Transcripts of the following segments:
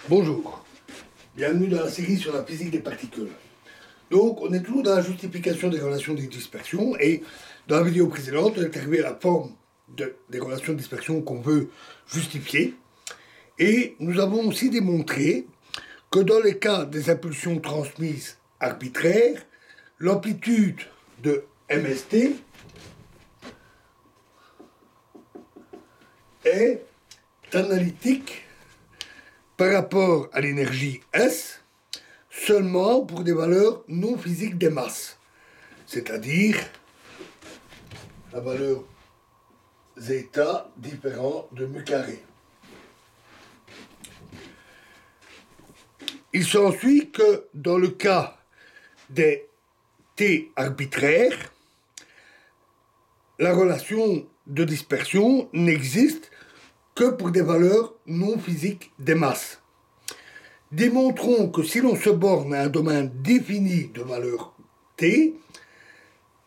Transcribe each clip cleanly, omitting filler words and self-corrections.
Bonjour, bienvenue dans la série sur la physique des particules. Donc, on est toujours dans la justification des relations de dispersion et dans la vidéo précédente, on est arrivé à la forme des relations de dispersion qu'on veut justifier. Et nous avons aussi démontré que dans les cas des impulsions transmises arbitraires, l'amplitude de MST est analytique par rapport à l'énergie S seulement pour des valeurs non physiques des masses, c'est-à-dire la valeur zeta différent de mu carré. Il s'ensuit que dans le cas des T arbitraires, la relation de dispersion n'existe que pour des valeurs non physiques des masses. Démontrons que si l'on se borne à un domaine défini de valeur T,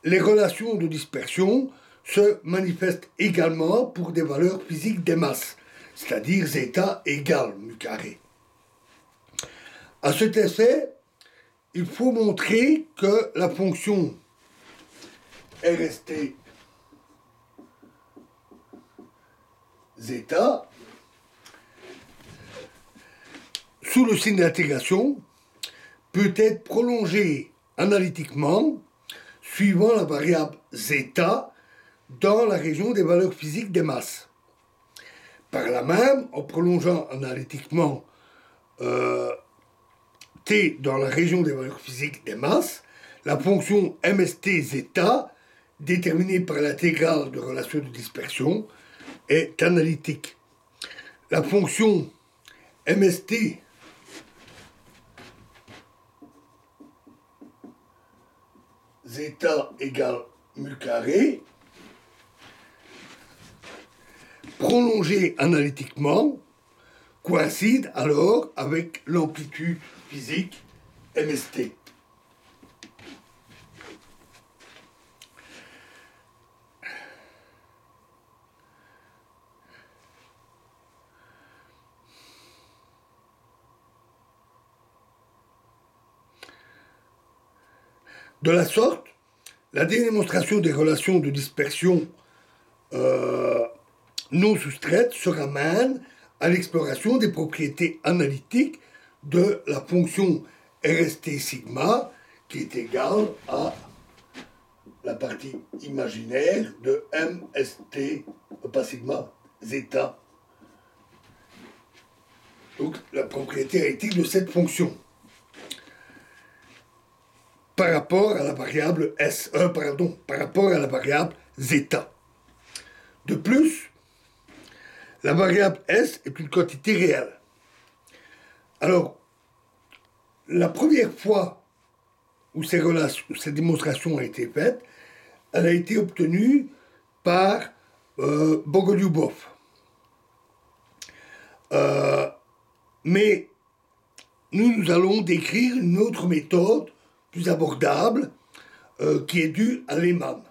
les relations de dispersion se manifestent également pour des valeurs physiques des masses, c'est-à-dire zeta égale mu carré. À cet effet, il faut montrer que la fonction RST zeta, sous le signe d'intégration, peut être prolongée analytiquement suivant la variable zeta dans la région des valeurs physiques des masses. Par là même, en prolongeant analytiquement T dans la région des valeurs physiques des masses, la fonction MST zeta, déterminée par l'intégrale de relation de dispersion, est analytique. La fonction MST zeta égale mu carré, prolongée analytiquement, coïncide alors avec l'amplitude physique MST. De la sorte, la démonstration des relations de dispersion non soustraites se ramène à l'exploration des propriétés analytiques de la fonction RST sigma qui est égale à la partie imaginaire de MST, pas sigma, zeta. Donc la propriété analytique de cette fonction par rapport à la variable par rapport à la variable zeta. De plus, la variable S est une quantité réelle. Alors, la première fois où cette démonstration a été faite, elle a été obtenue par Bogoliubov. Mais nous allons décrire une autre méthode plus abordable qui est due à Lehmann.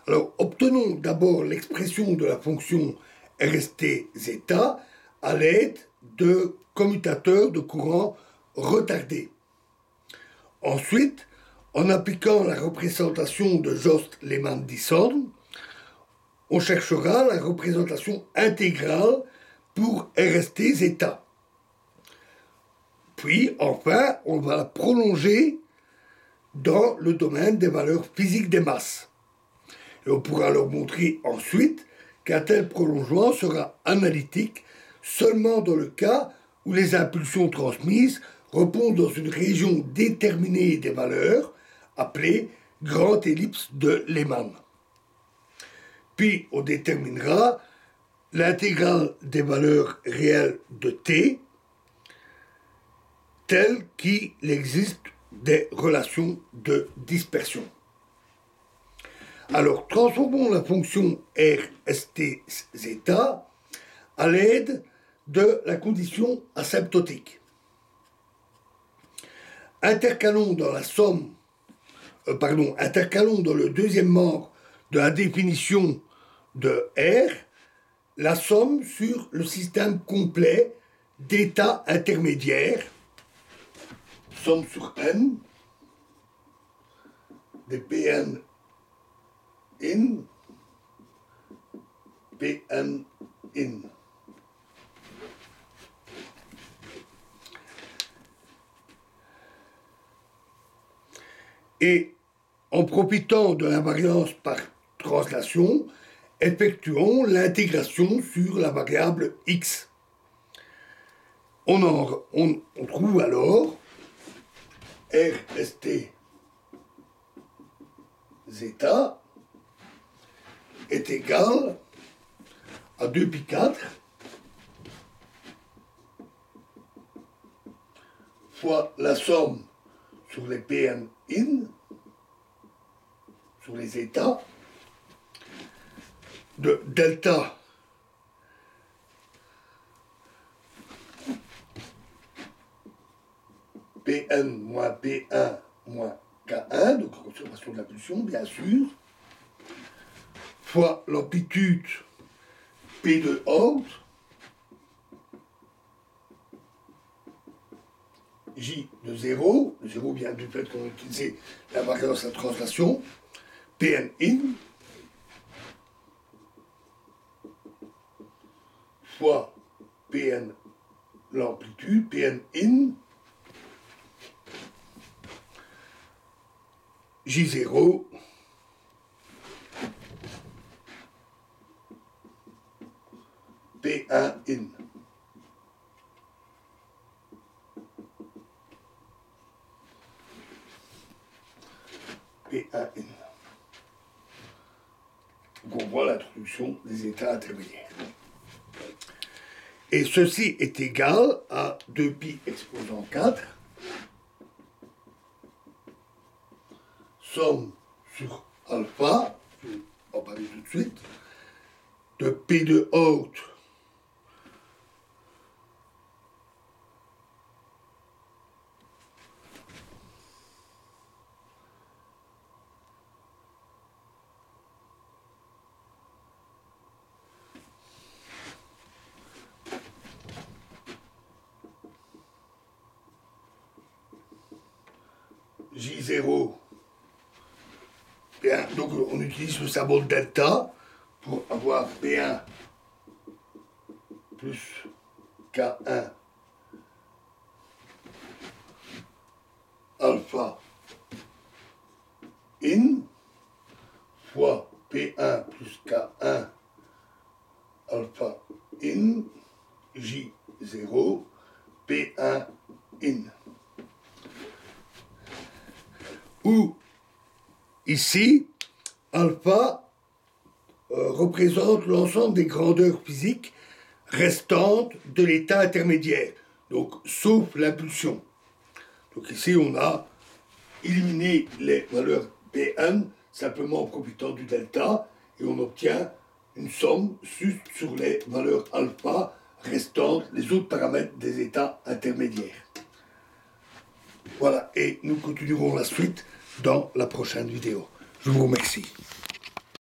Alors, obtenons d'abord l'expression de la fonction RST zeta à l'aide de commutateurs de courant retardés. Ensuite, en appliquant la représentation de Jost-Lehmann-Dyson, on cherchera la représentation intégrale pour RST zeta. Puis, enfin, on va la prolonger dans le domaine des valeurs physiques des masses. Et on pourra leur montrer ensuite qu'un tel prolongement sera analytique seulement dans le cas où les impulsions transmises reposent dans une région déterminée des valeurs, appelée grande ellipse de Lehmann. Puis on déterminera l'intégrale des valeurs réelles de T, telles qu'il existe des relations de dispersion. Alors, transformons la fonction RST zeta à l'aide de la condition asymptotique. Intercalons dans le deuxième membre de la définition de R la somme sur le système complet d'états intermédiaires, somme sur n, des Pn in, Pn in. Et en profitant de l'invariance par translation, effectuons l'intégration sur la variable x. On trouve alors RST zeta est égal à 2π4 fois la somme sur les Pn in, sur les états, de delta Pn moins P1 moins K1, donc conservation de la pulsion, bien sûr, fois l'amplitude P de haute, J de 0, le 0 vient du fait qu'on a utilisé la variance à translation, Pn in, fois Pn l'amplitude, Pn in, J0, P1 in. P1 in. Donc on voit l'introduction des états intermédiaires. Et ceci est égal à 2π exposant 4, somme sur alpha, on va parler tout de suite, de P de haute J0, P1, donc on utilise le symbole delta pour avoir P1 plus K1 alpha in fois P1 plus K1 alpha in J0 P1 in. Où ici, alpha représente l'ensemble des grandeurs physiques restantes de l'état intermédiaire, donc sauf l'impulsion. Donc ici, on a éliminé les valeurs Pn simplement en profitant du delta et on obtient une somme sur les valeurs alpha restantes, les autres paramètres des états intermédiaires. Voilà, et nous continuerons la suite dans la prochaine vidéo. Je vous remercie.